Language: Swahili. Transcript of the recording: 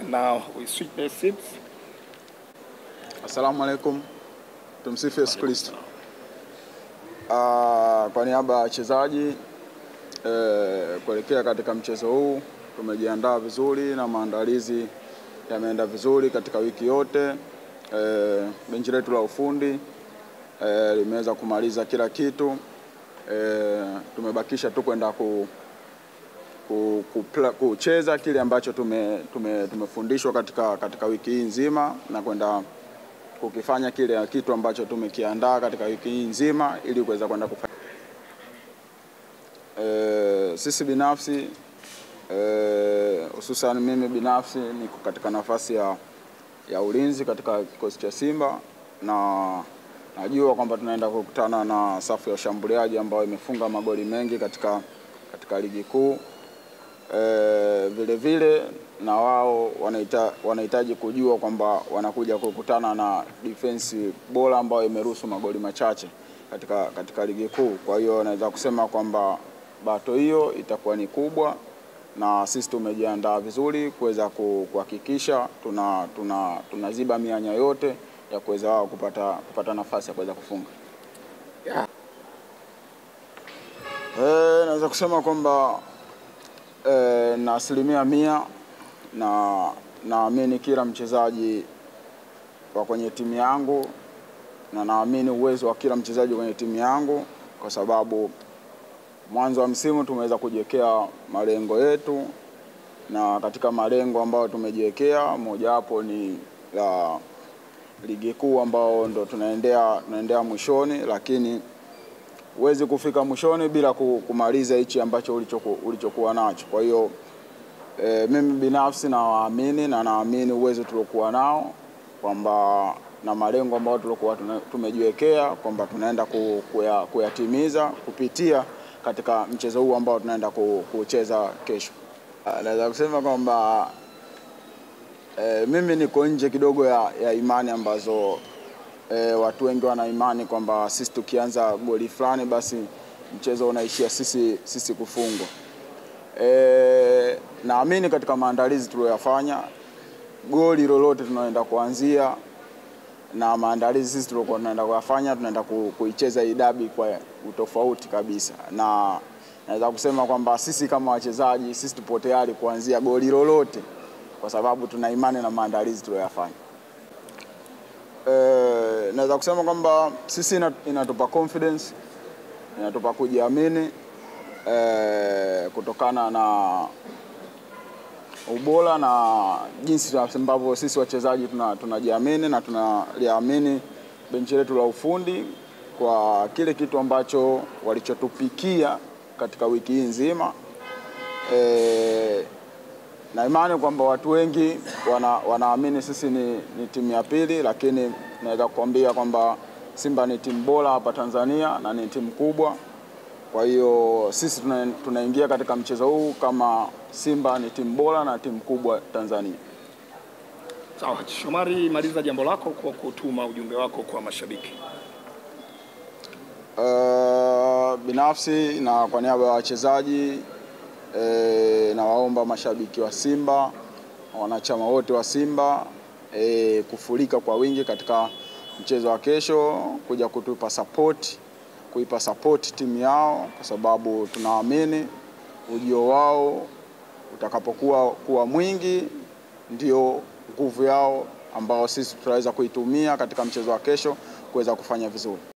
Now we switch the seats. Assalamu alaikum. Tumsifu Yesu Kristo. Kwa niaba ya wachezaji kuelekea katika mchezo huu, tumejiandaa vizuri na maandalizi yameenda vizuri katika wiki yote. Benchi letu la ufundi limeweza kumaliza kila kitu. Tumebakisha tu kwenda kucheza kile ambacho tumefundishwa katika wiki hii nzima, na kwenda kukifanya kile kitu ambacho tumekiandaa katika wiki hii nzima ili kuweza kwenda kufanya. Sisi binafsi hususan mimi binafsi niko katika nafasi ya ulinzi katika kikosi cha Simba, na najua kwamba tunaenda kukutana na safu ya ushambuliaji ambao imefunga magoli mengi katika ligi kuu. Vile vile na wao wanahitaji kujua kwamba wanakuja kukutana na defense bora ambayo imeruhusu magoli machache katika ligi kuu. Kwa hiyo naweza kusema kwamba bato hiyo itakuwa ni kubwa, na sisi tumejiandaa vizuri kuweza kuhakikisha tunaziba mianya yote ya kuweza wao kupata nafasi ya kuweza kufunga. Naweza kusema kwamba na 100% naamini kila mchezaji wa kwenye timu yangu, na naamini uwezo wa kila mchezaji kwenye timu yangu, kwa sababu mwanzo wa msimu tumeweza kujiwekea malengo yetu, na katika malengo ambayo tumejiwekea moja hapo ni la ligi kuu ambao ndo tunaendea mwishoni, lakini huwezi kufika mwishoni bila kumaliza hichi ambacho ulichokuwa nacho. Kwa hiyo mimi binafsi naamini uwezo tuliokuwa nao, kwamba na malengo ambayo tulikuwa tumejiwekea kwamba tunaenda kuyatimiza kupitia katika mchezo huu ambao tunaenda kucheza kesho. Naweza kusema kwamba mimi niko nje kidogo ya imani ambazo watu wengi wana imani kwamba sisi tukianza goli fulani basi mchezo unaishia sisi kufungwa. Naamini katika maandalizi tuliyofanya, goli lolote tunaenda kuanzia na maandalizi sisi tulikuwa tunaenda kuyafanya, tunaenda kuicheza hii dabi kwa utofauti kabisa, na naweza kusema kwamba sisi kama wachezaji sisi tupo tayari kuanzia goli lolote kwa sababu tuna imani na maandalizi tuliyofanya. Naweza kusema kwamba sisi inatupa confidence, inatupa kujiamini kutokana na ubora na jinsi ambavyo sisi wachezaji tunajiamini na tunaliamini benchi letu la ufundi kwa kile kitu ambacho walichotupikia katika wiki hii nzima. Na imani kwamba watu wengi wanaamini sisi ni timu ya pili, lakini naweza kuambia kwamba Simba ni timu bora hapa Tanzania na ni timu kubwa. Kwa hiyo sisi tunaingia katika mchezo huu kama Simba ni timu bora na timu kubwa Tanzania. Sawa, Shomari, maliza jambo lako kwa kutuma ujumbe wako kwa mashabiki. Binafsi na kwa niaba ya wachezaji, na waomba mashabiki wa Simba, wanachama wote wa Simba kufurika kwa wingi katika mchezo wa kesho, kuja kuipa support timu yao, kwa sababu tunaamini ujio wao utakapokuwa mwingi ndio nguvu yao ambao sisi tutaweza kuitumia katika mchezo wa kesho kuweza kufanya vizuri.